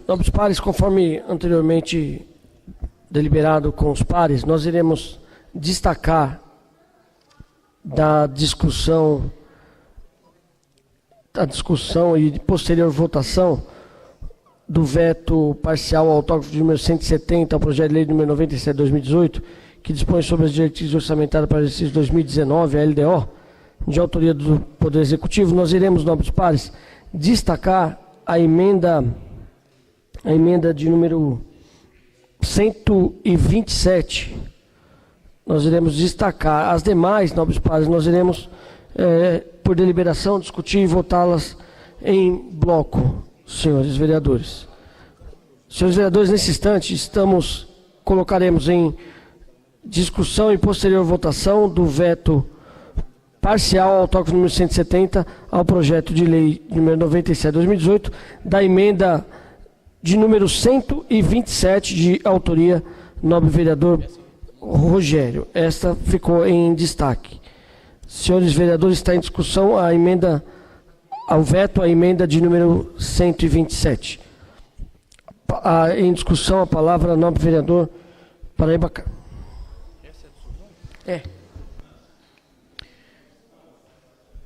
Nobres pares, conforme anteriormente deliberado com os pares, nós iremos destacar da discussão e posterior votação do veto parcial ao autógrafo de número 170 ao projeto de lei número 97/2018, que dispõe sobre as diretrizes orçamentárias para o exercício 2019, a LDO, de autoria do Poder Executivo. Nós iremos, nobres pares, destacar a emenda de número 127. Nós iremos destacar as demais, nobres pares, nós iremos, por deliberação, discutir e votá-las em bloco, senhores vereadores. Senhores vereadores, nesse instante, colocaremos em discussão e posterior votação do veto parcial ao autógrafo número 170 ao projeto de lei número 97/2018, da emenda de número 127, de autoria nobre vereador Rogério. Esta ficou em destaque. Senhores vereadores, está em discussão a emenda, ao veto, a emenda de número 127. Em discussão, a palavra nobre vereador Paraíba.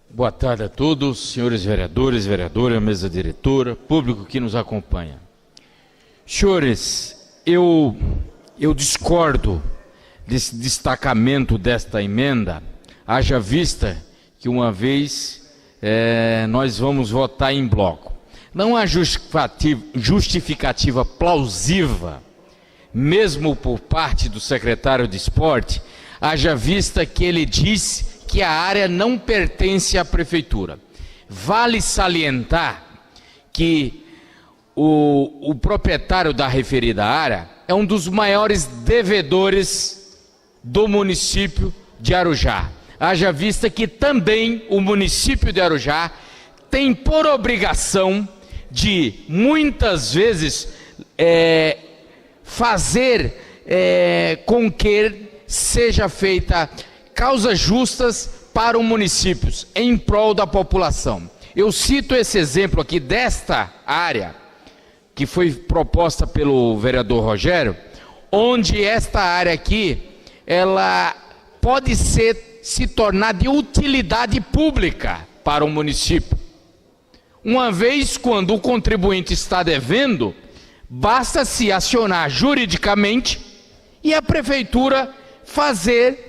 Boa tarde a todos, senhores vereadores, vereadora, mesa diretora, público que nos acompanha. Senhores, eu discordo desse destacamento desta emenda, haja vista que uma vez nós vamos votar em bloco. Não há justificativa plausível, mesmo por parte do secretário de Esporte, haja vista que ele disse que a área não pertence à prefeitura. Vale salientar que o proprietário da referida área é um dos maiores devedores do município de Arujá. Haja vista que também o município de Arujá tem por obrigação de, muitas vezes, fazer com que seja feita causas justas para os municípios, em prol da população. Eu cito esse exemplo aqui desta área, que foi proposta pelo vereador Rogério, onde esta área aqui, ela pode se tornar de utilidade pública para o município. Uma vez, quando o contribuinte está devendo, basta se acionar juridicamente e a prefeitura fazer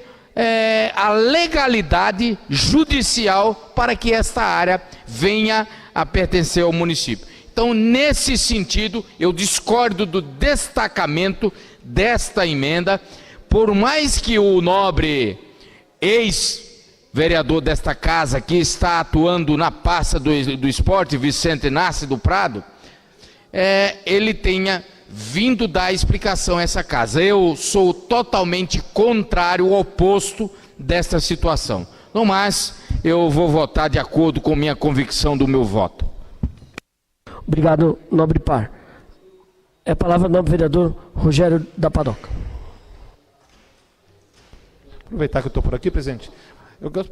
a legalidade judicial para que esta área venha a pertencer ao município. Então, nesse sentido, eu discordo do destacamento desta emenda, por mais que o nobre ex-vereador desta casa, que está atuando na pasta do esporte, Vicente Inácio do Prado, ele tenha vindo dar explicação a essa casa. Eu sou totalmente contrário, oposto desta situação. No mais, eu vou votar de acordo com minha convicção do meu voto. Obrigado, nobre par. É a palavra do nobre vereador Rogério da Padoca. Aproveitar que eu estou por aqui, presidente.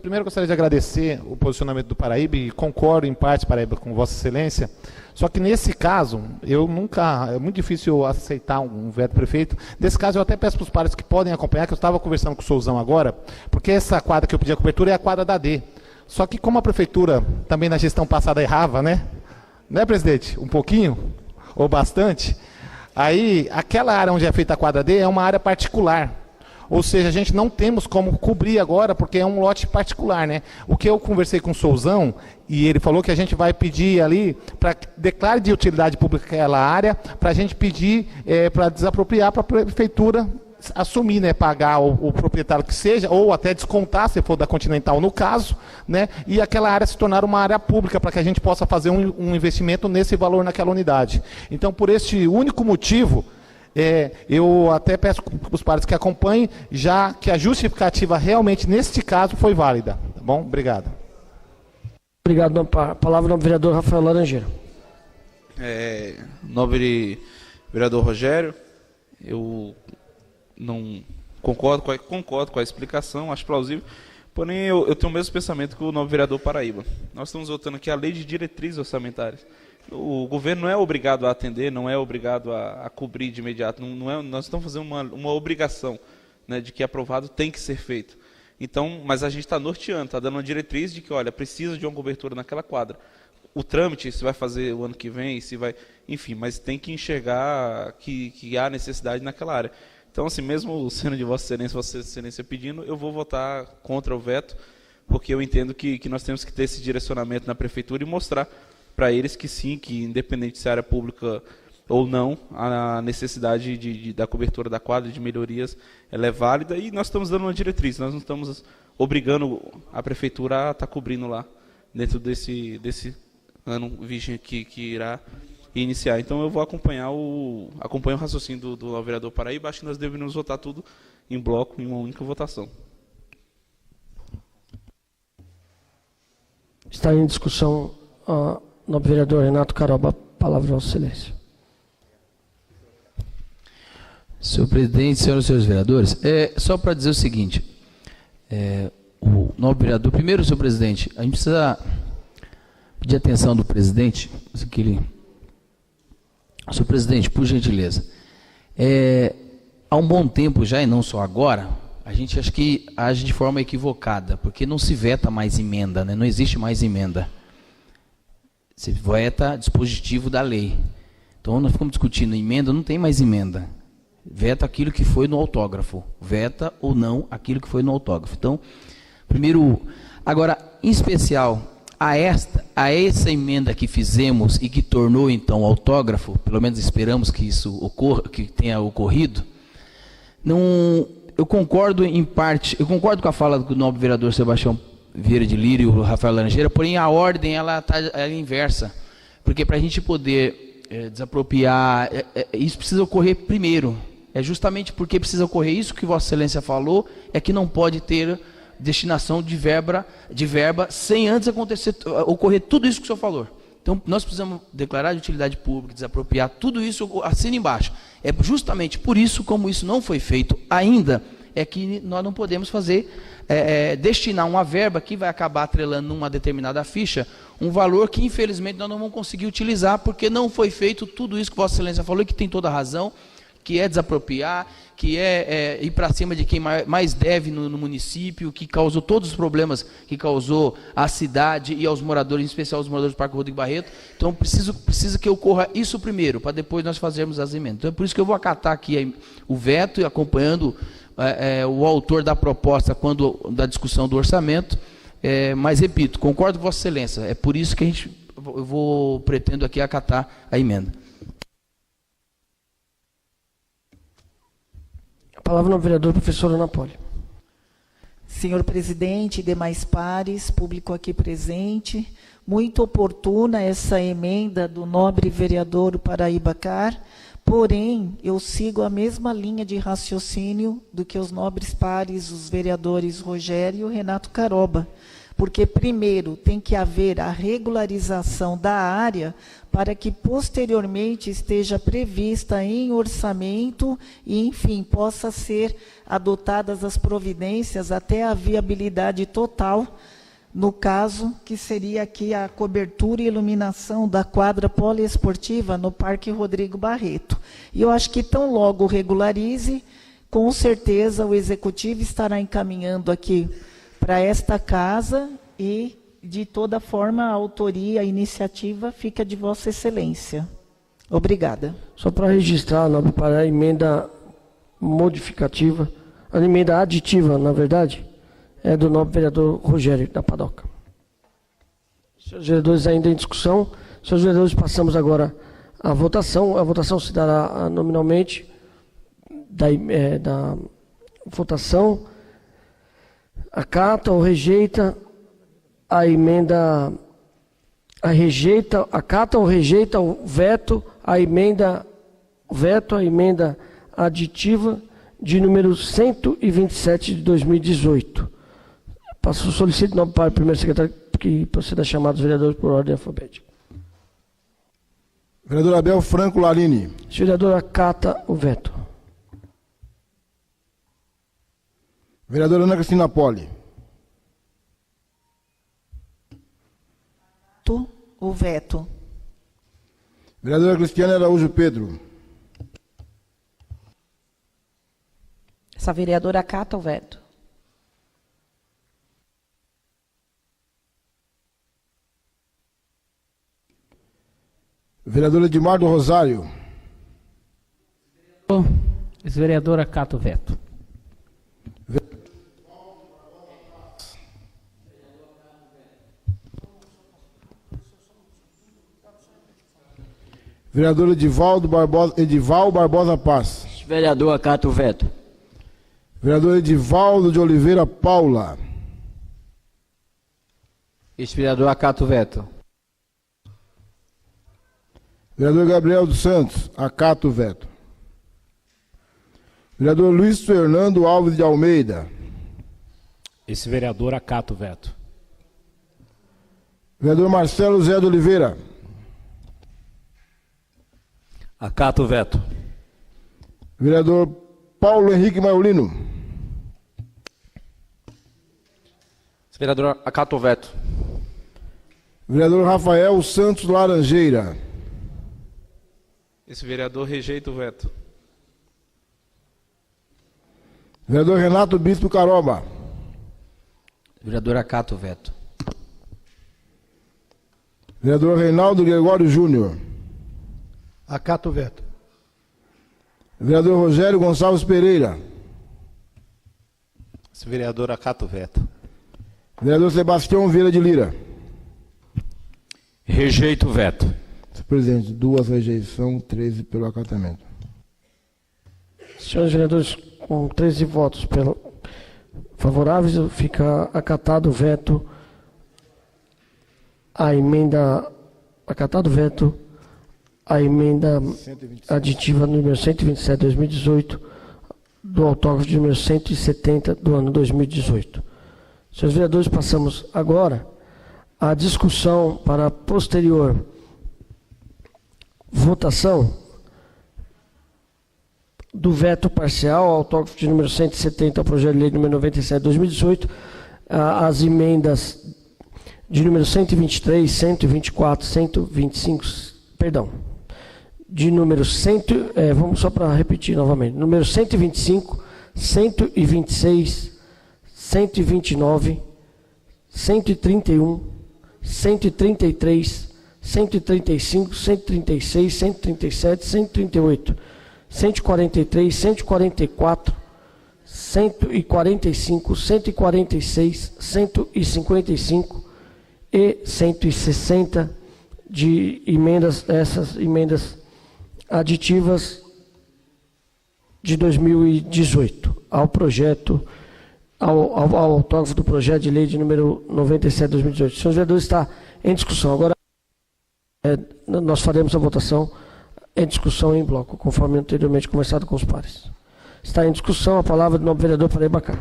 Primeiro gostaria de agradecer o posicionamento do Paraíba e concordo em parte, Paraíba, com Vossa Excelência. Só que nesse caso, é muito difícil aceitar um veto prefeito. Nesse caso, eu até peço para os pares que podem acompanhar, que eu estava conversando com o Souzão agora, porque essa quadra que eu pedi a cobertura é a quadra da D. Só que como a prefeitura também na gestão passada errava, né, presidente? Um pouquinho, ou bastante. Aí, aquela área onde é feita a quadra D é uma área particular. Ou seja, a gente não temos como cobrir agora, porque é um lote particular, né? O que eu conversei com o Souzão, e ele falou que a gente vai pedir ali, para declarar de utilidade pública aquela área, para a gente pedir para desapropriar, para a prefeitura assumir, né? Pagar o proprietário que seja, ou até descontar, se for da Continental no caso, né? E aquela área se tornar uma área pública, para que a gente possa fazer um investimento nesse valor naquela unidade. Então, por este único motivo, eu até peço para os pares que acompanhem, já que a justificativa realmente neste caso foi válida. Tá bom? Obrigado. Obrigado. A palavra ao vereador Rafael Laranjeira. Nobre vereador Rogério, eu não concordo com a explicação, acho plausível, porém eu tenho o mesmo pensamento que o nobre vereador Paraíba. Nós estamos votando aqui a lei de diretrizes orçamentárias. o governo não é obrigado a atender, não é obrigado a cobrir de imediato. Nós estamos fazendo uma obrigação, né, de que aprovado tem que ser feito. Então, mas a gente está norteando, está dando uma diretriz de que, olha, precisa de uma cobertura naquela quadra. O trâmite, se vai fazer o ano que vem, se vai, enfim, mas tem que enxergar que há necessidade naquela área. Então, assim, mesmo sendo de Vossa Excelência pedindo, eu vou votar contra o veto, porque eu entendo que nós temos que ter esse direcionamento na prefeitura e mostrar para eles que sim, que independente se a área pública ou não, a necessidade da cobertura da quadra, de melhorias, ela é válida, e nós estamos dando uma diretriz, nós não estamos obrigando a prefeitura a estar cobrindo lá, dentro desse ano vigente que irá iniciar. Então eu vou acompanho o raciocínio do vereador Paraíba. Acho que nós deveríamos votar tudo em bloco, em uma única votação. Está em discussão o nobre vereador Renato Caroba. Palavra ao silêncio. Senhor presidente, senhoras e senhores vereadores, só para dizer o seguinte, o nobre vereador, primeiro, senhor presidente, a gente precisa pedir atenção do presidente, senhor presidente, por gentileza, há um bom tempo já, e não só agora, a gente acha que age de forma equivocada, porque não se veta mais emenda, né? Não existe mais emenda, se veta dispositivo da lei. Então nós ficamos discutindo emenda, não tem mais emenda. Veta aquilo que foi no autógrafo. Veta ou não aquilo que foi no autógrafo. Então, primeiro, agora, em especial, a essa emenda que fizemos e que tornou, então, autógrafo, pelo menos esperamos que isso ocorra, que tenha ocorrido, eu concordo em parte, eu concordo com a fala do nobre vereador Sebastião Vieira de Lírio e o Rafael Laranjeira, porém a ordem ela é inversa, porque para a gente poder desapropriar, isso precisa ocorrer primeiro. É justamente porque precisa ocorrer isso que Vossa Excelência falou, é que não pode ter destinação de verba sem antes ocorrer tudo isso que o senhor falou. Então, nós precisamos declarar de utilidade pública, desapropriar, tudo isso assina embaixo. É justamente por isso, como isso não foi feito ainda, é que nós não podemos fazer, destinar uma verba que vai acabar atrelando numa determinada ficha, um valor que, infelizmente, nós não vamos conseguir utilizar, porque não foi feito tudo isso que Vossa Excelência falou, e que tem toda a razão, que é desapropriar, que é ir para cima de quem mais deve no município, que causou todos os problemas que causou à cidade e aos moradores, em especial aos moradores do Parque Rodrigo Barreto. Então, precisa que ocorra isso primeiro, para depois nós fazermos as emendas. Então, é por isso que eu vou acatar aqui o veto, e acompanhando o autor da proposta da discussão do orçamento, mas, repito, concordo com Vossa Excelência, é por isso que eu pretendo aqui acatar a emenda. A palavra no vereador professor Ana Poli. Senhor presidente, demais pares, público aqui presente, muito oportuna essa emenda do nobre vereador Paraíba Car, porém, eu sigo a mesma linha de raciocínio do que os nobres pares, os vereadores Rogério e Renato Caroba, porque primeiro tem que haver a regularização da área para que posteriormente esteja prevista em orçamento e, enfim, possa ser adotadas as providências até a viabilidade total, no caso que seria aqui a cobertura e iluminação da quadra poliesportiva no Parque Rodrigo Barreto. E eu acho que tão logo regularize, com certeza o Executivo estará encaminhando aqui para esta casa e, de toda forma, a autoria, a iniciativa fica de Vossa Excelência. Obrigada. Só para registrar, nobre, para a emenda modificativa, a emenda aditiva, na verdade, é do nobre vereador Rogério da Padoca. Senhores vereadores, ainda em discussão. Senhores vereadores, passamos agora à votação. A votação se dará nominalmente da votação. Acata ou rejeita a emenda, acata ou rejeita o veto, a emenda aditiva de número 127 de 2018. Solicito, nobre para o primeiro secretário, que proceda a chamar os vereadores por ordem alfabética. Vereador Abel Franco Larini. O vereador acata o veto. Vereadora Ana Cristina Poli. O veto. Vereadora Cristiane Araújo Pedro. Essa vereadora acata o veto. Vereador Edmar do Rosário. Esse vereador acata o veto. Vereador Edival Barbosa Paz. Vereador acata o veto. Vereador Edivaldo de Oliveira Paula. Este vereador acata o veto. Vereador Gabriel dos Santos, acata o veto. Vereador Luiz Fernando Alves de Almeida. Esse vereador acata o veto. Vereador Marcelo Zé de Oliveira. Acata o veto. Vereador Paulo Henrique Maiolino. Esse vereador acata o veto. Vereador Rafael Santos Laranjeira. Esse vereador rejeita o veto. Vereador Renato Bispo Caroba. Vereador acata o veto. Vereador Reinaldo Gregório Júnior. Acata o veto. Vereador Rogério Gonçalves Pereira. Esse vereador acata o veto. Vereador Sebastião Vieira de Lira. Rejeita o veto. Senhor presidente, 2 rejeição, 13 pelo acatamento. Senhores vereadores, com 13 votos favoráveis, fica acatado o veto. A emenda aditiva número 127 de 2018 do autógrafo de número 170 do ano 2018. Senhores vereadores, passamos agora à discussão para a posterior votação do veto parcial ao autógrafo de número 170 ao projeto de lei número 97 de 2018, as emendas de número 123, 124, 125, perdão, de número 100, vamos só para repetir novamente, número 125, 126, 129, 131, 133, 135, 136, 137, 138, 143, 144, 145, 146, 155 e 160 de emendas, essas emendas aditivas de 2018 ao projeto, ao autógrafo do projeto de lei de número 97 de 2018. Senhores vereadores, está em discussão. Agora nós faremos a votação em discussão em bloco, conforme anteriormente conversado com os pares. Está em discussão a palavra do nobre vereador Paraíba Cá.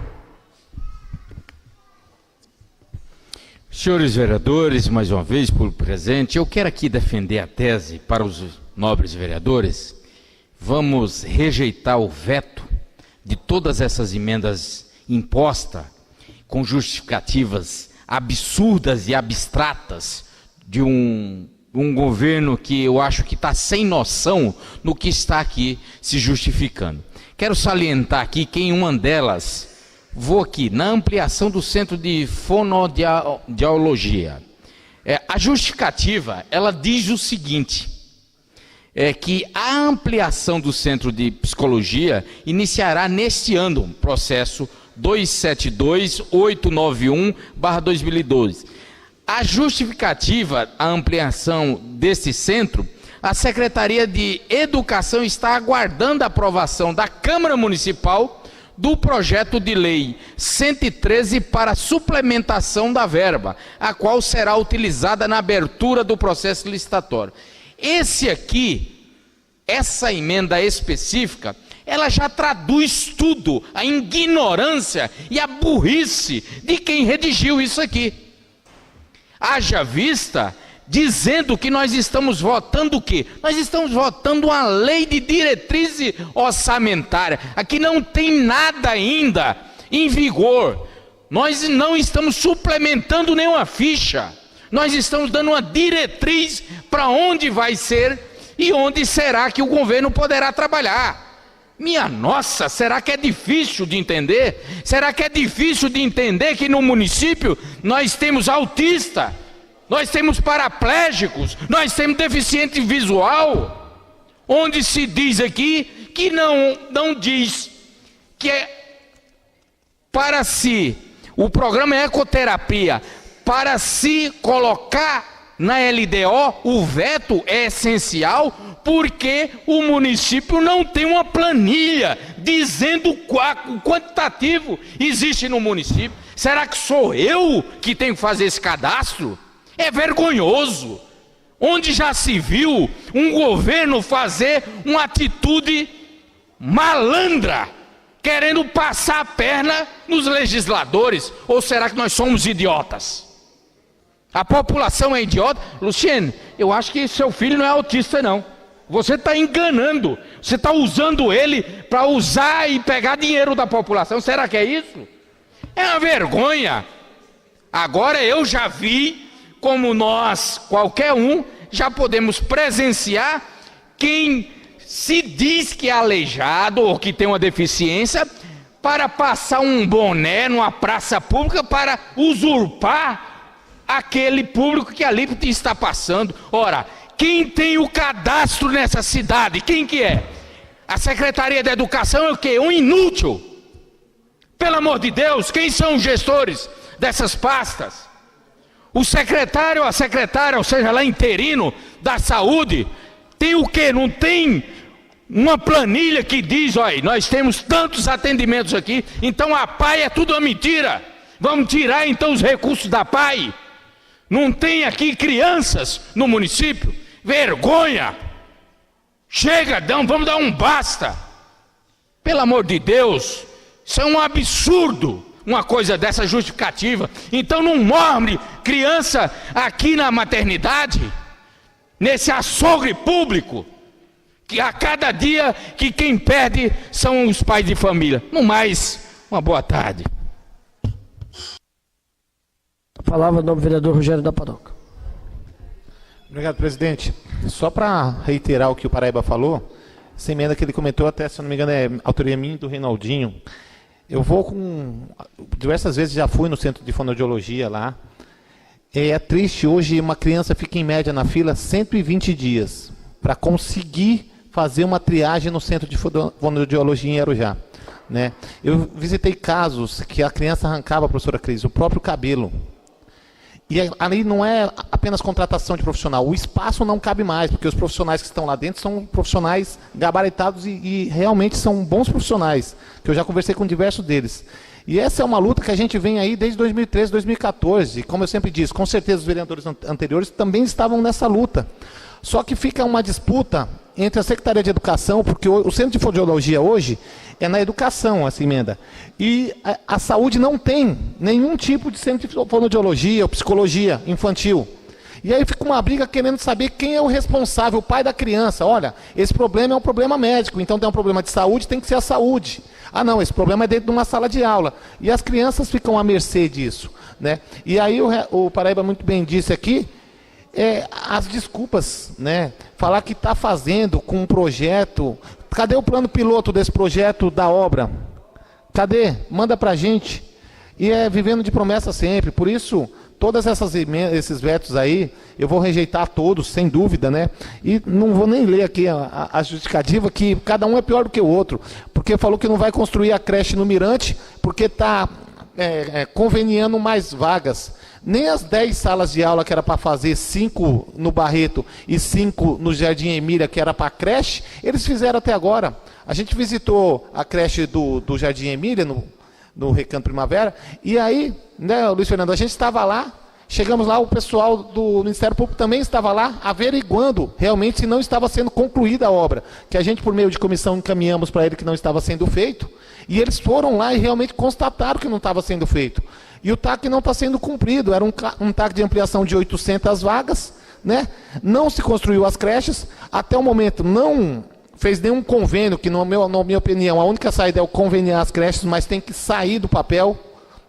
Senhores vereadores, mais uma vez por presente, eu quero aqui defender a tese para os nobres vereadores. Vamos rejeitar o veto de todas essas emendas impostas com justificativas absurdas e abstratas de um governo que eu acho que está sem noção no que está aqui se justificando. Quero salientar aqui que em uma delas, vou aqui, na ampliação do centro de fonoaudiologia. A justificativa, ela diz o seguinte, que a ampliação do centro de psicologia iniciará neste ano, processo 272-891/2012. A justificativa, a ampliação desse centro, a Secretaria de Educação está aguardando a aprovação da Câmara Municipal do projeto de lei 113 para suplementação da verba, a qual será utilizada na abertura do processo licitatório. Essa emenda específica, ela já traduz tudo, a ignorância e a burrice de quem redigiu isso aqui. Haja vista dizendo que nós estamos votando o quê? Nós estamos votando uma lei de diretriz orçamentária. Aqui não tem nada ainda em vigor. Nós não estamos suplementando nenhuma ficha. Nós estamos dando uma diretriz para onde vai ser E onde será que o governo poderá trabalhar? Minha nossa, será que é difícil de entender? Será que é difícil de entender que no município nós temos autista, nós temos paraplégicos, nós temos deficiente visual? Onde se diz aqui que não diz que é para si, o programa é ecoterapia, para se colocar na LDO, o veto é essencial, porque o município não tem uma planilha dizendo o quantitativo existe no município. Será que sou eu que tenho que fazer esse cadastro? É vergonhoso. Onde já se viu um governo fazer uma atitude malandra, querendo passar a perna nos legisladores? Ou será que nós somos idiotas? A população é idiota? Luciene, eu acho que seu filho não é autista, não. Você está enganando. Você está usando ele para usar e pegar dinheiro da população. Será que é isso? É uma vergonha. Agora eu já vi como nós, qualquer um, já podemos presenciar quem se diz que é aleijado ou que tem uma deficiência para passar um boné numa praça pública para usurpar aquele público que ali está passando. Ora, quem tem o cadastro nessa cidade? Quem que é? A Secretaria da Educação é o quê? Um inútil. Pelo amor de Deus, quem são os gestores dessas pastas? O secretário ou a secretária, ou seja, lá interino da saúde, tem o quê? Não tem uma planilha que diz, olha, nós temos tantos atendimentos aqui, então a PAI é tudo uma mentira. Vamos tirar então os recursos da PAI. Não tem aqui crianças no município? Vergonha! Chega, vamos dar um basta. Pelo amor de Deus, isso é um absurdo, uma coisa dessa justificativa. Então não morre criança aqui na maternidade, nesse açougue público, que a cada dia que quem perde são os pais de família. No mais, uma boa tarde. Falava o nome do vereador Rogério da Padoca. Obrigado, presidente. Só para reiterar o que o Paraíba falou, essa emenda que ele comentou, até se não me engano é autoria minha e do Reinaldinho. Eu vou diversas vezes já fui no centro de fonoaudiologia lá. É triste, hoje uma criança fica em média na fila 120 dias para conseguir fazer uma triagem no centro de fonoaudiologia em Arujá, né? Eu visitei casos que a criança arrancava, professora Cris, o próprio cabelo. E ali não é apenas contratação de profissional, o espaço não cabe mais, porque os profissionais que estão lá dentro são profissionais gabaritados e realmente são bons profissionais, que eu já conversei com diversos deles. E essa é uma luta que a gente vem aí desde 2013, 2014, como eu sempre disse, com certeza os vereadores anteriores também estavam nessa luta. Só que fica uma disputa entre a Secretaria de Educação, porque o Centro de Fonoaudiologia hoje é na educação, essa emenda. E a saúde não tem nenhum tipo de centro de fonoaudiologia ou psicologia infantil. E aí fica uma briga querendo saber quem é o responsável, o pai da criança. Olha, esse problema é um problema médico, então tem um problema de saúde, tem que ser a saúde. Ah não, esse problema é dentro de uma sala de aula. E as crianças ficam à mercê disso, né? E aí o Paraíba muito bem disse aqui, as desculpas, né? Falar que está fazendo com um projeto. Cadê o plano piloto desse projeto da obra? Cadê? Manda para a gente. E vivendo de promessa sempre. Por isso, todas esses vetos aí, eu vou rejeitar todos, sem dúvida, né? E não vou nem ler aqui a justificativa, que cada um é pior do que o outro. Porque falou que não vai construir a creche no Mirante, porque está conveniando mais vagas. Nem as 10 salas de aula que era para fazer, 5 no Barreto e 5 no Jardim Emília, que era para a creche, eles fizeram até agora. A gente visitou a creche do Jardim Emília, no Recanto Primavera, e aí, né, Luiz Fernando, a gente estava lá, chegamos lá, o pessoal do Ministério Público também estava lá, averiguando realmente se não estava sendo concluída a obra, que a gente, por meio de comissão, encaminhamos para ele que não estava sendo feito, e eles foram lá e realmente constataram que não estava sendo feito. E o TAC não está sendo cumprido, era um TAC de ampliação de 800 vagas, né? Não se construiu as creches, até o momento não fez nenhum convênio, que na minha opinião a única saída é o conveniar as creches, mas tem que sair do papel,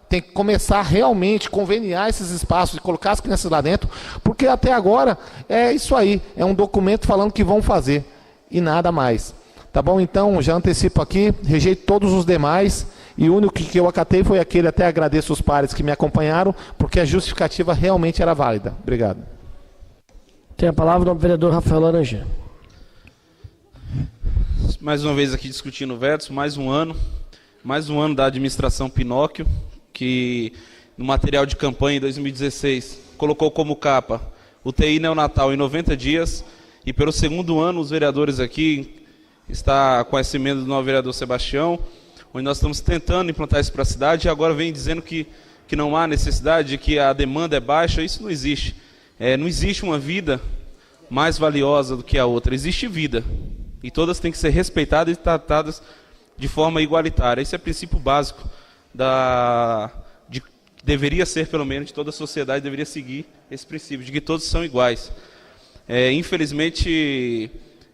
Tem que começar realmente a conveniar esses espaços e colocar as crianças lá dentro, porque até agora é isso aí, é um documento falando que vão fazer e nada mais. Tá bom? Então, já antecipo aqui, rejeito todos os demais, e o único que eu acatei foi aquele, até agradeço os pares que me acompanharam, porque a justificativa realmente era válida. Obrigado. Tem a palavra o vereador Rafael Laranjeira. Mais uma vez aqui discutindo vetos, mais um ano da administração Pinóquio, que no material de campanha em 2016 colocou como capa UTI neonatal em 90 dias, e pelo segundo ano os vereadores aqui, está com essa emenda do novo vereador Sebastião, onde nós estamos tentando implantar isso para a cidade, e agora vem dizendo que não há necessidade, que a demanda é baixa. Isso não existe. Não existe uma vida mais valiosa do que a outra, existe vida, e todas têm que ser respeitadas e tratadas de forma igualitária. Esse é o princípio básico deveria ser, pelo menos, de toda a sociedade, deveria seguir esse princípio, de que todos são iguais. Infelizmente,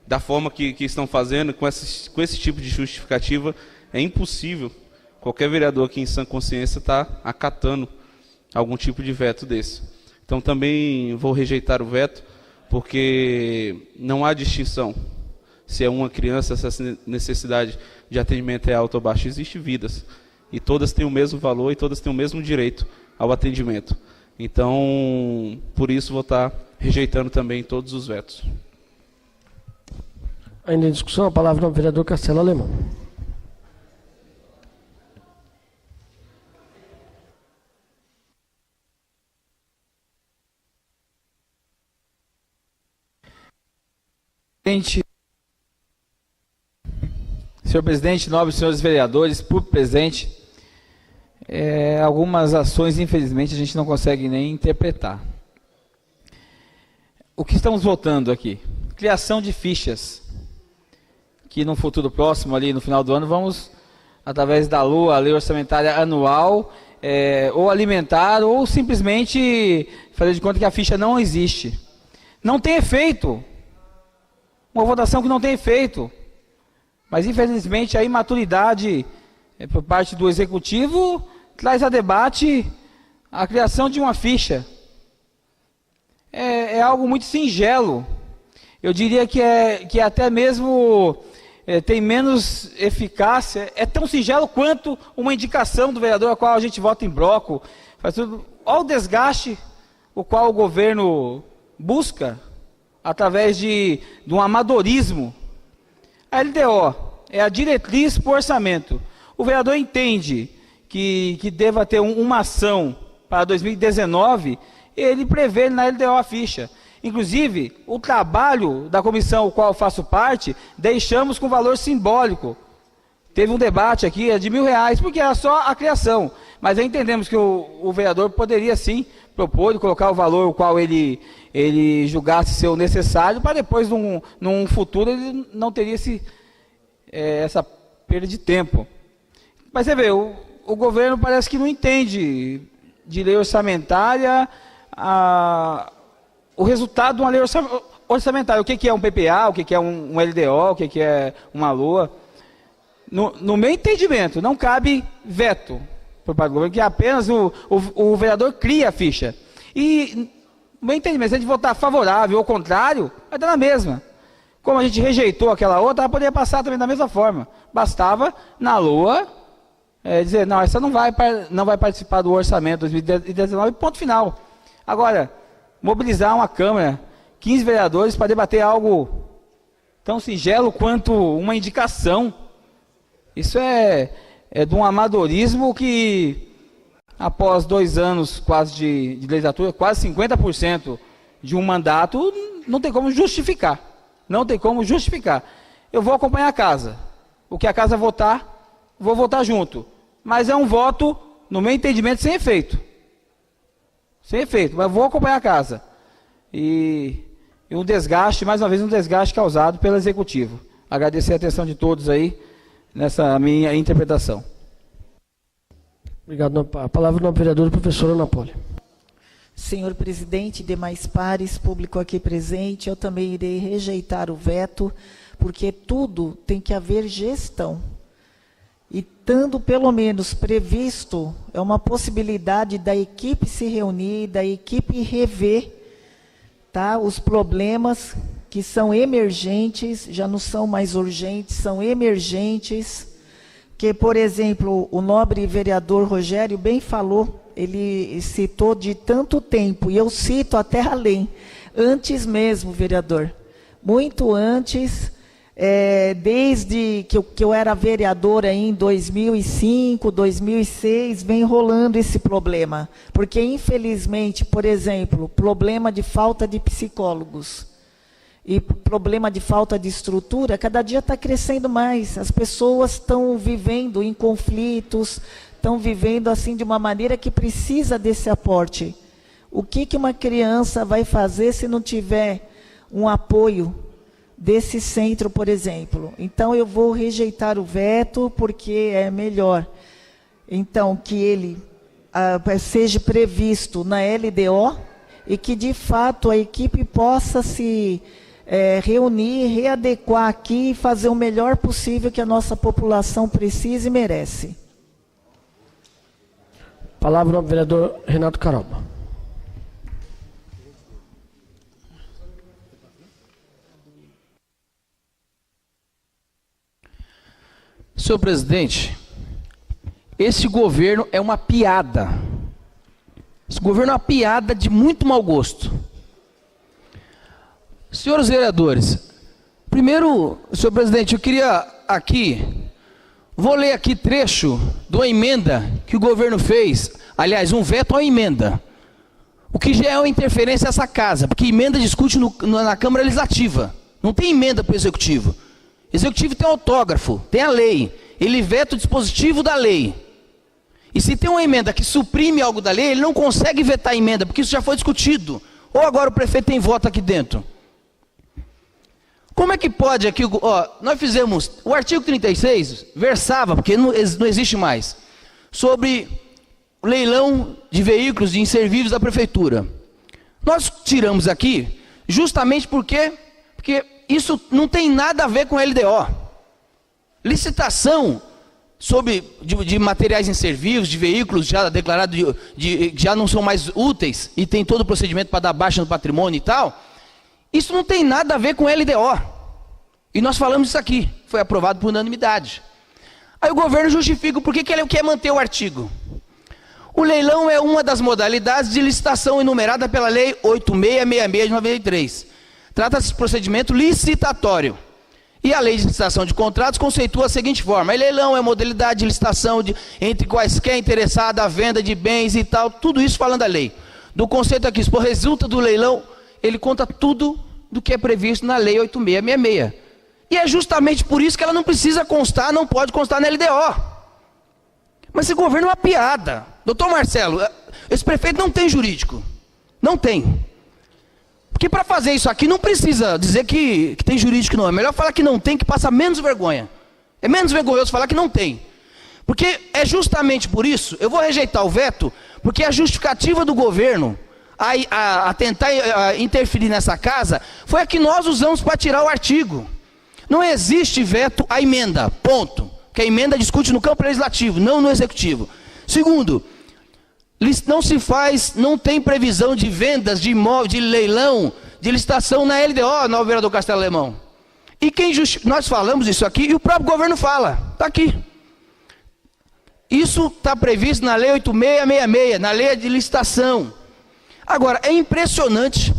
da forma que estão fazendo, com esse tipo de justificativa, é impossível qualquer vereador aqui em sã consciência estar acatando algum tipo de veto desse. Então também vou rejeitar o veto, porque não há distinção se é uma criança, se essa necessidade de atendimento é alta ou baixa. Existem vidas, e todas têm o mesmo valor e todas têm o mesmo direito ao atendimento. Então, por isso, vou estar rejeitando também todos os vetos. Ainda em discussão, a palavra ao vereador Castelo Alemão. Senhor presidente, nobres senhores vereadores, público presente, algumas ações, infelizmente, a gente não consegue nem interpretar. O que estamos votando aqui? Criação de fichas, que no futuro próximo, ali no final do ano, vamos, através da LOA, a Lei Orçamentária Anual, ou alimentar, ou simplesmente fazer de conta que a ficha não existe. Não tem efeito. Uma votação que não tem efeito. Mas, infelizmente, a imaturidade por parte do Executivo traz a debate a criação de uma ficha. É algo muito singelo. Eu diria que até mesmo tem menos eficácia. É tão singelo quanto uma indicação do vereador a qual a gente vota em bloco. Faz tudo. Olha o desgaste o qual o governo busca através de um amadorismo. A LDO é a diretriz para o orçamento. O vereador entende que deva ter uma ação para 2019, ele prevê na LDO a ficha. Inclusive, o trabalho da comissão, o qual eu faço parte, deixamos com valor simbólico. Teve um debate aqui, de R$1.000, porque era só a criação. Mas aí entendemos que o vereador poderia sim propor e colocar o valor o qual ele julgasse ser o necessário, para depois, num futuro, ele não teria essa perda de tempo. Mas você vê, o governo parece que não entende de lei orçamentária o resultado de uma lei orçamentária. O que é um PPA, o que é um LDO, o que é uma LOA. No meu entendimento, não cabe veto por parte do governo, que apenas o vereador cria a ficha. E, no meu entendimento, se a gente votar favorável ou contrário, vai dar na mesma. Como a gente rejeitou aquela outra, ela poderia passar também da mesma forma. Bastava, na LOA, dizer, não, essa não vai participar do orçamento 2019, ponto final. Agora, mobilizar uma Câmara, 15 vereadores, para debater algo tão singelo quanto uma indicação, isso é de um amadorismo que, após 2 anos quase de legislatura, quase 50% de um mandato, não tem como justificar. Não tem como justificar. Eu vou acompanhar a casa. O que a casa votar, vou votar junto. Mas é um voto, no meu entendimento, sem efeito. Sem efeito, mas vou acompanhar a casa. E um desgaste, mais uma vez, um desgaste causado pelo Executivo. Agradecer a atenção de todos aí, nessa minha interpretação. Obrigado. A palavra no vereador, professor Ana Poli. Senhor presidente, demais pares, público aqui presente, eu também irei rejeitar o veto, porque tudo tem que haver gestão. e estando pelo menos previsto, é uma possibilidade da equipe se reunir, da equipe rever, tá, os problemas que são emergentes, já não são mais urgentes, são emergentes, que, por exemplo, o nobre vereador Rogério bem falou, ele citou de tanto tempo, e eu cito até além, antes mesmo, vereador, muito antes, desde que eu era vereadora em 2005, 2006, vem rolando esse problema, porque infelizmente, por exemplo, problema de falta de psicólogos, e problema de falta de estrutura, cada dia está crescendo mais. As pessoas estão vivendo em conflitos, estão vivendo assim de uma maneira que precisa desse aporte. O que uma criança vai fazer se não tiver um apoio desse centro, por exemplo? Então, eu vou rejeitar o veto, porque é melhor, então, que ele seja previsto na LDO e que, de fato, a equipe possa se reunir, readequar aqui e fazer o melhor possível que a nossa população precisa e merece. Palavra ao vereador Renato Caroba. Senhor presidente, esse governo é uma piada. Esse governo é uma piada de muito mau gosto. Senhores vereadores, primeiro, senhor presidente, eu queria vou ler aqui trecho de uma emenda que o governo fez, aliás, um veto à emenda, o que já é uma interferência nessa casa, porque emenda discute na Câmara Legislativa, não tem emenda para o Executivo. O Executivo tem autógrafo, tem a lei, ele veta o dispositivo da lei. E se tem uma emenda que suprime algo da lei, ele não consegue vetar a emenda, porque isso já foi discutido. Ou agora o prefeito tem voto aqui dentro. Como é que pode aqui, nós fizemos, o artigo 36 versava, porque não existe mais, sobre o leilão de veículos de inservíveis da prefeitura. Nós tiramos aqui, justamente porque isso não tem nada a ver com LDO. Licitação de materiais inservíveis, de veículos já declarados, já não são mais úteis, e tem todo o procedimento para dar baixa no patrimônio e tal, isso não tem nada a ver com LDO. E nós falamos isso aqui, foi aprovado por unanimidade. Aí o governo justifica por que ele quer manter o artigo. O leilão é uma das modalidades de licitação enumerada pela Lei 8666 de 93. Trata-se de procedimento licitatório. E a Lei de Licitação de Contratos conceitua a seguinte forma: o leilão é modalidade de licitação entre quaisquer interessados à venda de bens e tal, tudo isso falando da lei. Do conceito aqui, por resulta do leilão, ele conta tudo do que é previsto na Lei 8666. E é justamente por isso que ela não precisa constar, não pode constar na LDO. Mas esse governo é uma piada. Doutor Marcelo, esse prefeito não tem jurídico. Não tem. Porque para fazer isso aqui não precisa dizer que tem jurídico, não. É melhor falar que não tem, que passa menos vergonha. É menos vergonhoso falar que não tem. Porque é justamente por isso, eu vou rejeitar o veto, porque a justificativa do governo a tentar interferir nessa casa foi a que nós usamos para tirar o artigo. Não existe veto à emenda, ponto. Que a emenda discute no campo legislativo, não no executivo. Segundo, não tem previsão de vendas de imóvel, de leilão, de licitação na LDO, no vereador Castelo Alemão. E nós falamos isso aqui e o próprio governo fala, está aqui. Isso está previsto na Lei 8666, na Lei de Licitação. Agora, é impressionante.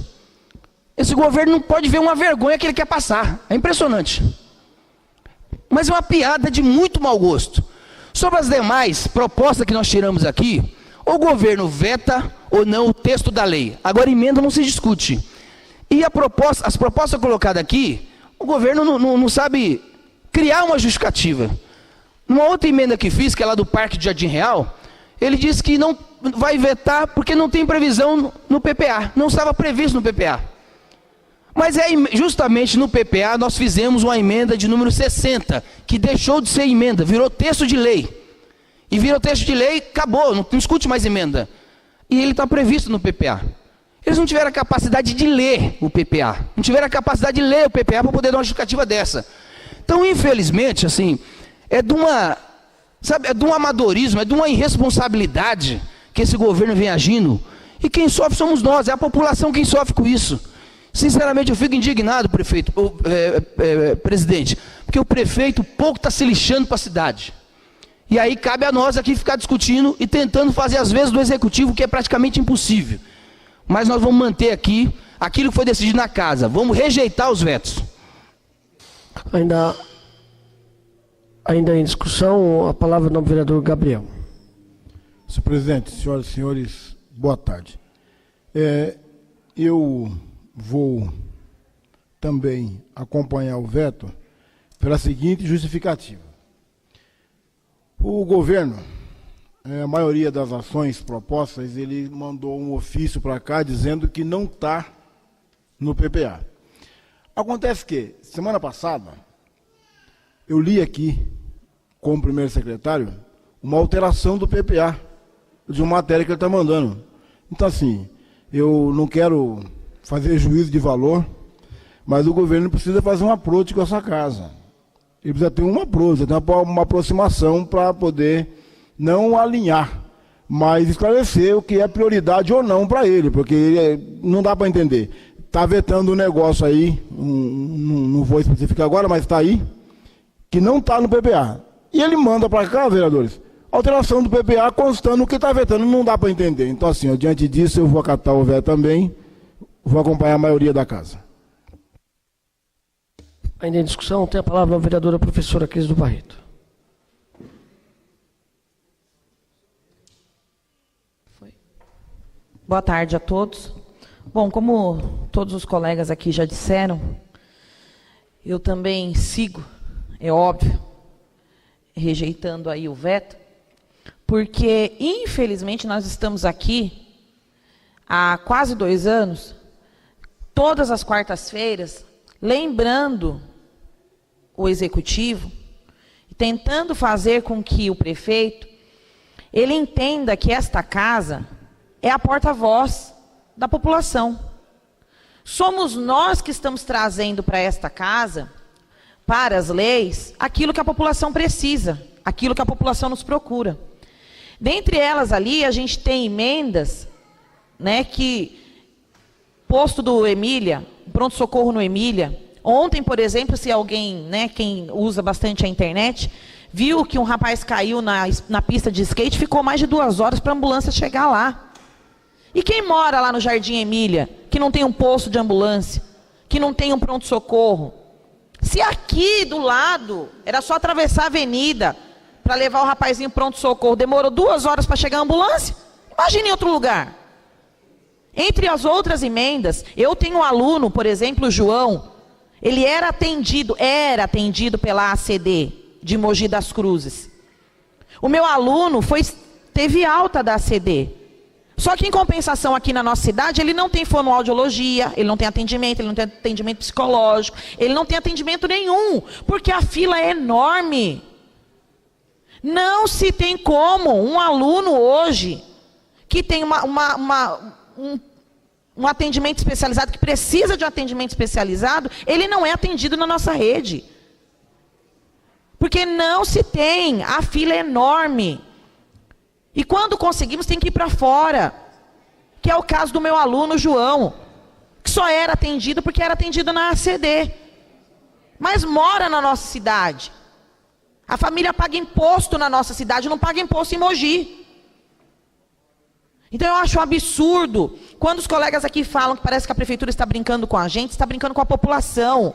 Esse governo não pode ver uma vergonha que ele quer passar. É impressionante. Mas é uma piada de muito mau gosto. Sobre as demais propostas que nós tiramos aqui, o governo veta ou não o texto da lei. Agora, emenda não se discute. E as propostas colocadas aqui, o governo não sabe criar uma justificativa. Numa outra emenda que fiz, que é lá do Parque de Jardim Real, ele disse que não vai vetar porque não tem previsão no PPA. Não estava previsto no PPA. Mas justamente no PPA nós fizemos uma emenda de número 60, que deixou de ser emenda, virou texto de lei. E virou texto de lei, acabou, não discute mais emenda. E ele está previsto no PPA. Eles não tiveram a capacidade de ler o PPA. Não tiveram a capacidade de ler o PPA para poder dar uma justificativa dessa. Então, infelizmente, assim, é de uma Sabe, é de um amadorismo, é de uma irresponsabilidade que esse governo vem agindo. E quem sofre somos nós, é a população quem sofre com isso. Sinceramente, eu fico indignado, prefeito, presidente, porque o prefeito pouco está se lixando para a cidade. E aí cabe a nós aqui ficar discutindo e tentando fazer às vezes do executivo, que é praticamente impossível. Mas nós vamos manter aqui aquilo que foi decidido na casa. Vamos rejeitar os vetos. Ainda em discussão, a palavra do vereador Gabriel. Senhor presidente, senhoras e senhores, boa tarde. Eu vou também acompanhar o veto pela seguinte justificativa. O governo, a maioria das ações propostas, ele mandou um ofício para cá dizendo que não está no PPA. Acontece que, semana passada, eu li aqui, como primeiro secretário, uma alteração do PPA, de uma matéria que ele está mandando. Então, assim, eu não quero fazer juízo de valor, mas o governo precisa fazer um approach com essa casa. Ele precisa ter um approach, uma aproximação para poder não alinhar, mas esclarecer o que é prioridade ou não para ele, porque não dá para entender. Está vetando um negócio aí, não vou especificar agora, mas está aí, que não está no PPA. E ele manda para cá, vereadores, alteração do PPA constando o que está vetando, não dá para entender. Então, assim, diante disso, eu vou acatar o veto também, vou acompanhar a maioria da casa. Ainda em discussão, tem a palavra a vereadora professora Cris do Barreto. Boa tarde a todos. Bom, como todos os colegas aqui já disseram, eu também sigo, é óbvio, rejeitando aí o veto, porque, infelizmente, nós estamos aqui há quase 2 anos, todas as quartas-feiras, lembrando o executivo, tentando fazer com que o prefeito, ele entenda que esta casa é a porta-voz da população. Somos nós que estamos trazendo para esta casa, para as leis, aquilo que a população precisa, aquilo que a população nos procura. Dentre elas ali, a gente tem emendas, né, que, posto do Emília, pronto-socorro no Emília, ontem, por exemplo, se alguém, né, quem usa bastante a internet, viu que um rapaz caiu na pista de skate, ficou mais de 2 horas para a ambulância chegar lá. E quem mora lá no Jardim Emília, que não tem um posto de ambulância, que não tem um pronto-socorro? Se aqui do lado era só atravessar a avenida para levar o rapazinho pronto-socorro, demorou 2 horas para chegar a ambulância, imagine em outro lugar. Entre as outras emendas, eu tenho um aluno, por exemplo, o João, ele era atendido pela ACD de Mogi das Cruzes. O meu aluno teve alta da ACD. Só que, em compensação, aqui na nossa cidade, ele não tem fonoaudiologia, ele não tem atendimento, ele não tem atendimento psicológico, ele não tem atendimento nenhum, porque a fila é enorme. Não se tem como um aluno hoje, que tem um atendimento especializado, que precisa de um atendimento especializado, ele não é atendido na nossa rede. Porque não se tem, a fila é enorme. E quando conseguimos, tem que ir para fora. Que é o caso do meu aluno, João, que só era atendido porque era atendido na ACD. Mas mora na nossa cidade. A família paga imposto na nossa cidade, não paga imposto em Mogi. Então eu acho um absurdo, quando os colegas aqui falam que parece que a prefeitura está brincando com a gente, está brincando com a população.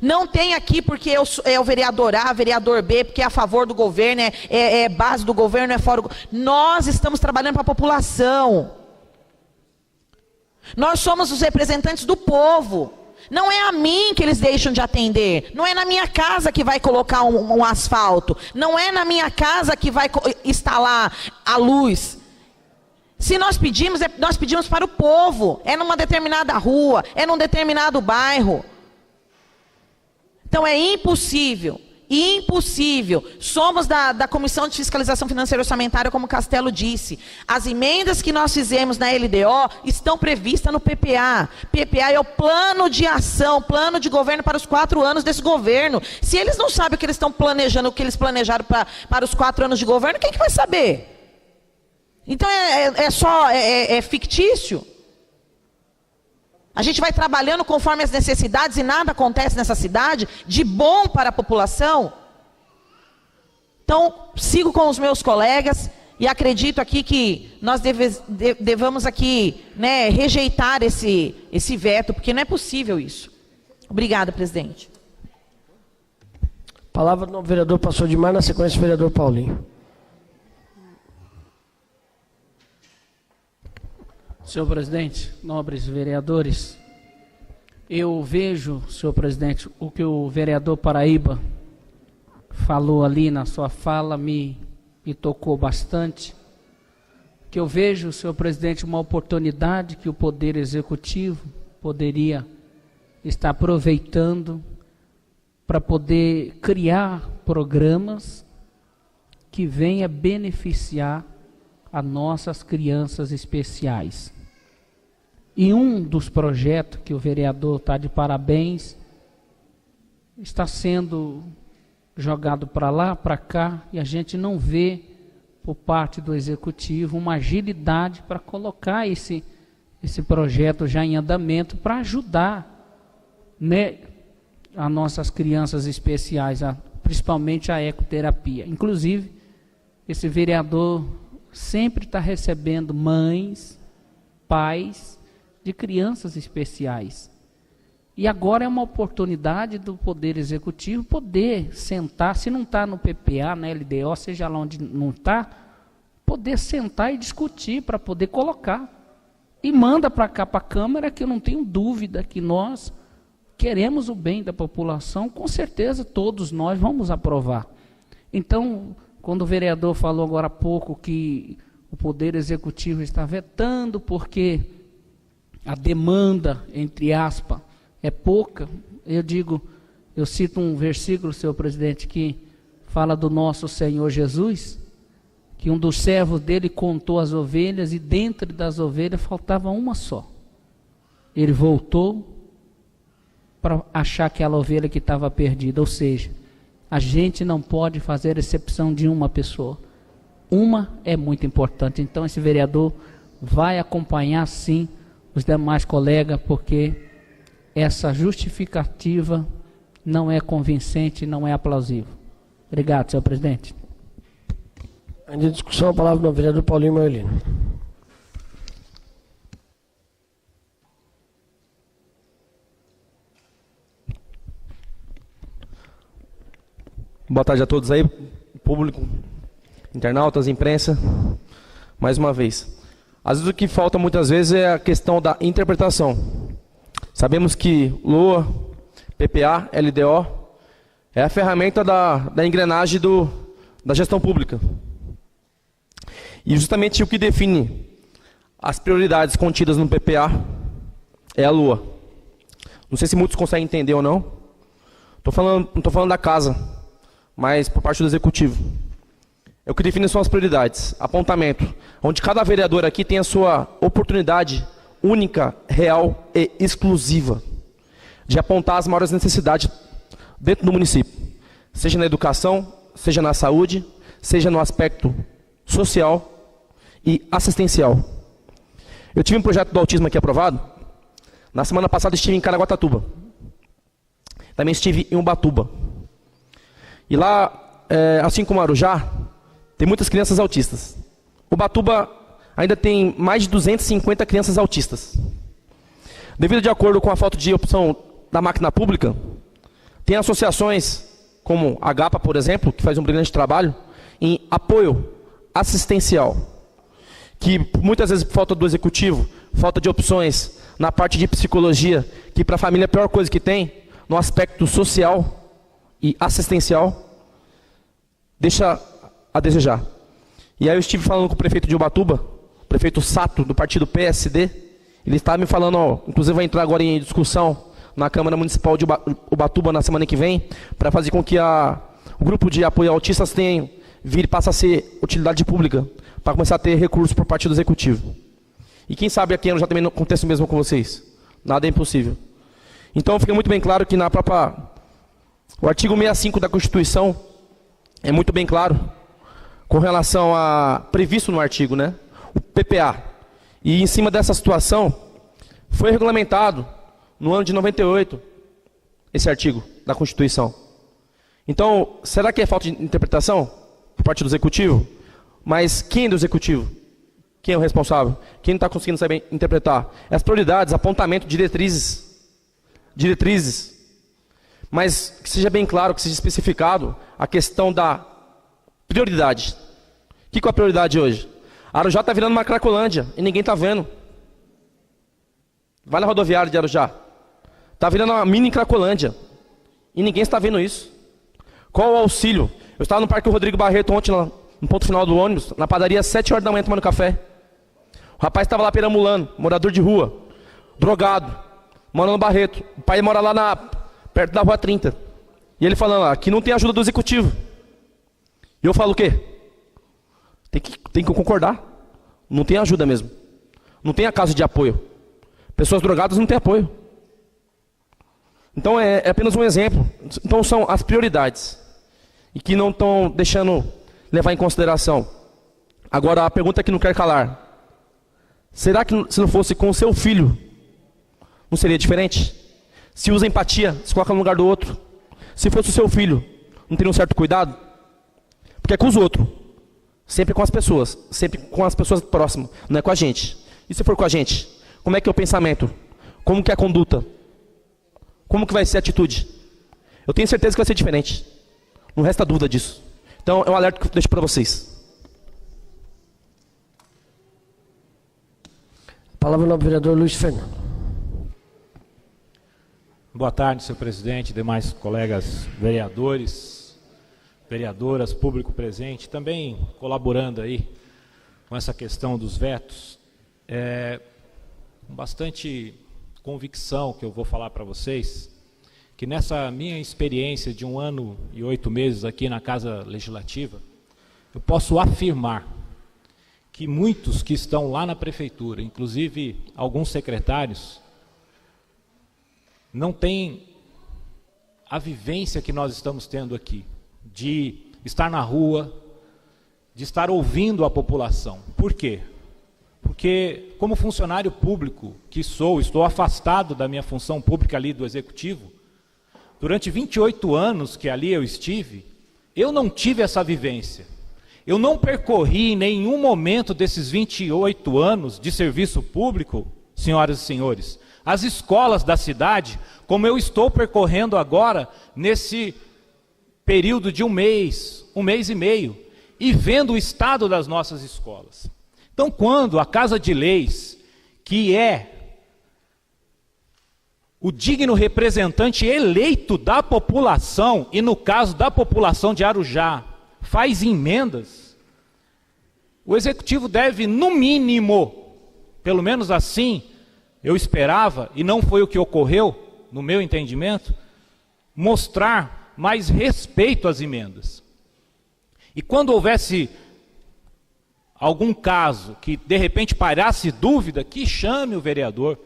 Não tem aqui porque é o vereador A, vereador B, porque é a favor do governo, é base do governo, é fora do governo. Nós estamos trabalhando para a população. Nós somos os representantes do povo. Não é a mim que eles deixam de atender. Não é na minha casa que vai colocar um asfalto. Não é na minha casa que vai instalar a luz. Se nós pedimos para o povo. É numa determinada rua, é num determinado bairro. Então é impossível Impossível. Somos da Comissão de Fiscalização Financeira e Orçamentária, como o Castelo disse. As emendas que nós fizemos na LDO estão previstas no PPA. PPA é o plano de ação, plano de governo para os 4 anos desse governo. Se eles não sabem o que eles estão planejando, o que eles planejaram para os 4 anos de governo, quem que vai saber? Então é fictício? A gente vai trabalhando conforme as necessidades e nada acontece nessa cidade de bom para a população? Então, sigo com os meus colegas e acredito aqui que nós devamos aqui, né, rejeitar esse veto, porque não é possível isso. Obrigada, presidente. Palavra do vereador Pastor de Mar, na sequência, o vereador Paulinho. Senhor presidente, nobres vereadores, eu vejo, senhor presidente, o que o vereador Paraíba falou ali na sua fala me tocou bastante, que eu vejo, senhor presidente, uma oportunidade que o Poder Executivo poderia estar aproveitando para poder criar programas que venham beneficiar as nossas crianças especiais. E um dos projetos que o vereador está de parabéns está sendo jogado para lá, para cá, e a gente não vê, por parte do Executivo, uma agilidade para colocar esse projeto já em andamento para ajudar, né, as nossas crianças especiais, principalmente a ecoterapia. Inclusive, esse vereador sempre está recebendo mães, pais de crianças especiais. E agora é uma oportunidade do Poder Executivo poder sentar, se não está no PPA, na LDO, seja lá onde não está, poder sentar e discutir para poder colocar. E manda para cá, para a Câmara, que eu não tenho dúvida que nós queremos o bem da população, com certeza todos nós vamos aprovar. Então, quando o vereador falou agora há pouco que o Poder Executivo está vetando porque a demanda, entre aspas, é pouca, eu cito um versículo, senhor presidente, que fala do nosso Senhor Jesus, que um dos servos dele contou as ovelhas e dentro das ovelhas faltava uma só. Ele voltou para achar aquela ovelha que estava perdida, ou seja, a gente não pode fazer exceção de uma pessoa. Uma é muito importante. Então esse vereador vai acompanhar sim os demais colegas, porque essa justificativa não é convincente, não é aplausível. Obrigado, senhor presidente. Ainda em discussão, a palavra do vereador Paulinho Moelino. Boa tarde a todos aí, público, internautas, imprensa, mais uma vez. Às vezes o que falta muitas vezes é a questão da interpretação. Sabemos que LOA, PPA, LDO é a ferramenta da engrenagem da gestão pública. E justamente o que define as prioridades contidas no PPA é a LOA. Não sei se muitos conseguem entender ou não. Não estou falando da casa, mas por parte do Executivo. É o que define são as prioridades, apontamento, onde cada vereador aqui tem a sua oportunidade única, real e exclusiva de apontar as maiores necessidades dentro do município, seja na educação, seja na saúde, seja no aspecto social e assistencial. Eu tive um projeto do autismo aqui aprovado. Na semana passada estive em Caraguatatuba. Também estive em Ubatuba. E lá, assim como Arujá, tem muitas crianças autistas. Ubatuba ainda tem mais de 250 crianças autistas. Devido de acordo com a falta de opção da máquina pública, tem associações como a GAPA, por exemplo, que faz um brilhante trabalho em apoio assistencial, que muitas vezes por falta do executivo, falta de opções na parte de psicologia, que para a família é a pior coisa que tem, no aspecto social e assistencial, deixa a desejar. E aí eu estive falando com o prefeito de Ubatuba, o prefeito Sato, do partido PSD, ele estava me falando, inclusive vai entrar agora em discussão na Câmara Municipal de Ubatuba na semana que vem, para fazer com que a o grupo de apoio a autistas passa a ser utilidade pública, para começar a ter recursos por parte do Executivo. E quem sabe aqui já também não acontece o mesmo com vocês. Nada é impossível. Então fica muito bem claro que o artigo 65 da Constituição é muito bem claro com relação a previsto no artigo, né? O PPA. E em cima dessa situação foi regulamentado no ano de 98 esse artigo da Constituição. Então, será que é falta de interpretação por parte do Executivo? Mas quem é do Executivo? Quem é o responsável? Quem não está conseguindo saber interpretar? As prioridades, apontamento, diretrizes. Mas que seja bem claro, que seja especificado a questão da prioridade. O que é a prioridade hoje? Arujá está virando uma Cracolândia e ninguém está vendo. Vai na rodoviária de Arujá. Está virando uma mini Cracolândia e ninguém está vendo isso. Qual o auxílio? Eu estava no Parque Rodrigo Barreto ontem, no ponto final do ônibus, na padaria, 7 horas da manhã tomando café. O rapaz estava lá perambulando, morador de rua, drogado, mora no Barreto. O pai mora lá perto da Rua 30. E ele falando, aqui não tem ajuda do Executivo. E eu falo o quê? Tem que concordar. Não tem ajuda mesmo. Não tem a casa de apoio. Pessoas drogadas não têm apoio. Então é apenas um exemplo. Então são as prioridades. E que não estão deixando levar em consideração. Agora a pergunta que não quer calar. Será que se não fosse com o seu filho, não seria diferente? Se usa empatia, se coloca no lugar do outro. Se fosse o seu filho, não teria um certo cuidado? Porque é com os outros. Sempre com as pessoas. Sempre com as pessoas próximas. Não é com a gente. E se for com a gente? Como é que é o pensamento? Como que é a conduta? Como que vai ser a atitude? Eu tenho certeza que vai ser diferente. Não resta dúvida disso. Então é um alerta que eu deixo para vocês. Palavra no vereador Luiz Fernando. Boa tarde, senhor presidente, demais colegas vereadores, vereadoras, público presente, também colaborando aí com essa questão dos vetos. Com bastante convicção que eu vou falar para vocês, que nessa minha experiência de 1 ano e 8 meses aqui na Casa Legislativa, eu posso afirmar que muitos que estão lá na prefeitura, inclusive alguns secretários, não têm a vivência que nós estamos tendo aqui, de estar na rua, de estar ouvindo a população. Por quê? Porque, como funcionário público que estou afastado da minha função pública ali do Executivo, durante 28 anos que ali eu estive, eu não tive essa vivência. Eu não percorri em nenhum momento desses 28 anos de serviço público, senhoras e senhores, as escolas da cidade, como eu estou percorrendo agora, nesse período de um mês e meio, e vendo o estado das nossas escolas. Então, quando a Casa de Leis, que é o digno representante eleito da população, e no caso da população de Arujá, faz emendas, o Executivo deve, no mínimo, pelo menos assim, eu esperava, e não foi o que ocorreu, no meu entendimento, mostrar mais respeito às emendas. E quando houvesse algum caso que de repente parasse dúvida, que chame o vereador,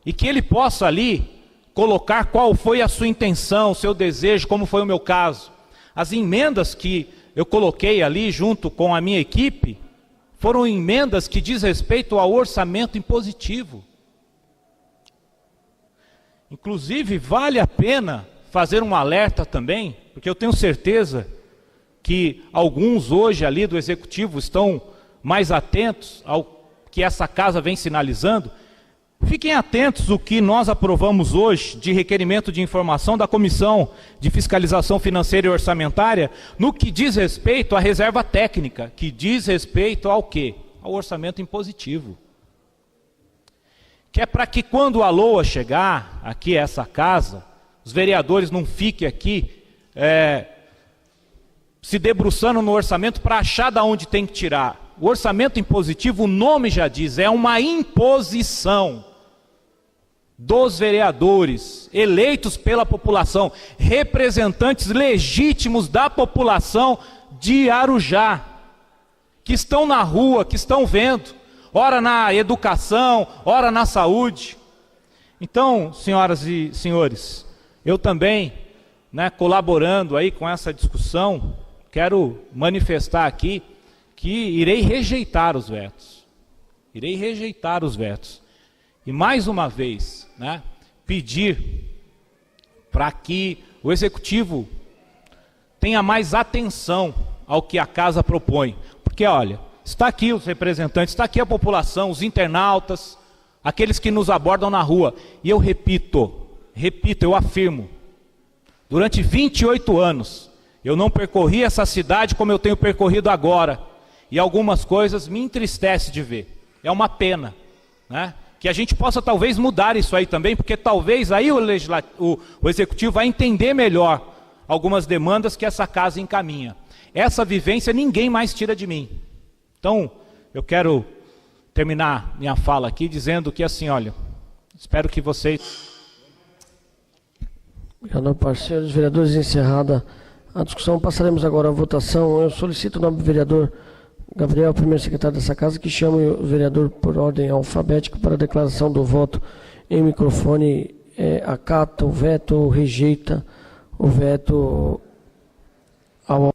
e que ele possa ali colocar qual foi a sua intenção, o seu desejo, como foi o meu caso. As emendas que eu coloquei ali junto com a minha equipe, foram emendas que diz respeito ao orçamento impositivo. Inclusive, vale a pena fazer um alerta também, porque eu tenho certeza que alguns hoje ali do Executivo estão mais atentos ao que essa casa vem sinalizando. Fiquem atentos ao que nós aprovamos hoje de requerimento de informação da Comissão de Fiscalização Financeira e Orçamentária, no que diz respeito à reserva técnica, que diz respeito ao quê? Ao orçamento impositivo. Que é para que quando a LOA chegar aqui a essa casa, os vereadores não fiquem aqui se debruçando no orçamento para achar de onde tem que tirar. O orçamento impositivo, o nome já diz, é uma imposição dos vereadores eleitos pela população, representantes legítimos da população de Arujá, que estão na rua, que estão vendo, ora na educação, ora na saúde. Então, senhoras e senhores, eu também, colaborando aí com essa discussão, quero manifestar aqui que irei rejeitar os vetos. Irei rejeitar os vetos. E mais uma vez, pedir para que o Executivo tenha mais atenção ao que a Casa propõe. Porque, olha, está aqui os representantes, está aqui a população, os internautas, aqueles que nos abordam na rua. E eu repito, eu afirmo, durante 28 anos, eu não percorri essa cidade como eu tenho percorrido agora. E algumas coisas me entristecem de ver. É uma pena, que a gente possa talvez mudar isso aí também, porque talvez aí o Executivo vai entender melhor algumas demandas que essa casa encaminha. Essa vivência ninguém mais tira de mim. Então, eu quero terminar minha fala aqui dizendo que assim, olha, espero que vocês... Obrigado, parceiros vereadores. Encerrada a discussão, passaremos agora à votação. Eu solicito o nobre vereador Gabriel, primeiro secretário dessa casa, que chame o vereador por ordem alfabética para a declaração do voto em microfone. Acata o veto ou rejeita o veto ao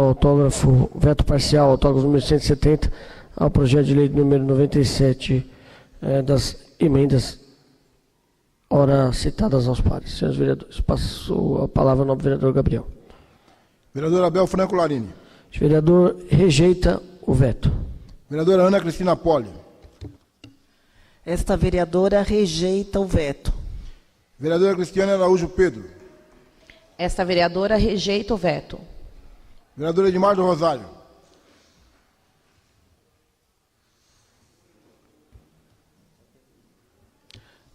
autógrafo, veto parcial, autógrafo número 170, ao projeto de lei número 97 das emendas ora citadas aos pares. Senhores vereadores, passo a palavra ao nobre vereador Gabriel. Vereador Abel Franco Larini. O vereador rejeita o veto. Vereadora Ana Cristina Poli. Esta vereadora rejeita o veto. Vereadora Cristiane Araújo Pedro. Esta vereadora rejeita o veto. Vereador Edmar do Rosário.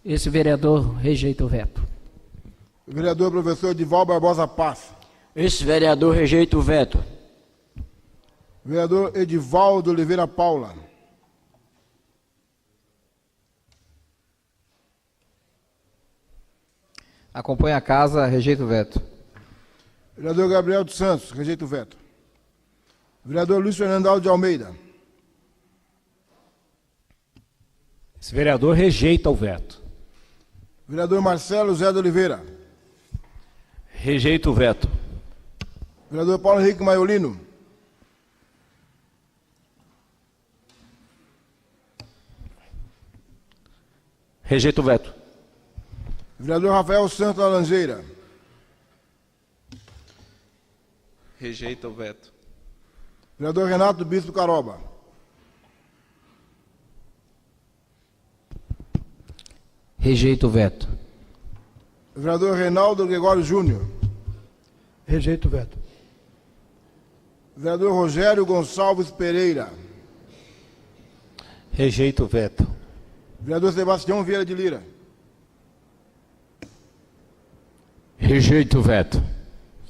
Esse vereador rejeita o veto. Vereador professor Edival Barbosa Paz. Esse vereador rejeita o veto. Vereador Edivaldo Oliveira Paula. Acompanha a casa, rejeita o veto. Vereador Gabriel dos Santos, rejeita o veto. Vereador Luiz Fernando de Almeida. Esse vereador rejeita o veto. Vereador Marcelo Zé de Oliveira. Rejeita o veto. Vereador Paulo Henrique Maiolino. Rejeita o veto. Vereador Rafael Santos Laranjeira. Rejeita o veto. Vereador Renato Bispo Caroba. Rejeita o veto. Vereador Reinaldo Gregório Júnior. Rejeita o veto. Vereador Rogério Gonçalves Pereira. Rejeita o veto. Vereador Sebastião Vieira de Lira. Rejeita o veto.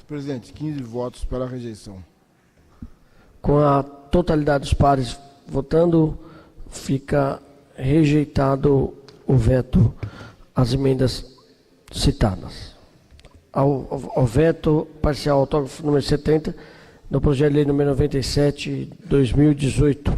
Presidente, 15 votos para a rejeição. Com a totalidade dos pares votando, fica rejeitado o veto às emendas citadas. Ao veto parcial autógrafo número 70 do projeto de lei número 97/2018.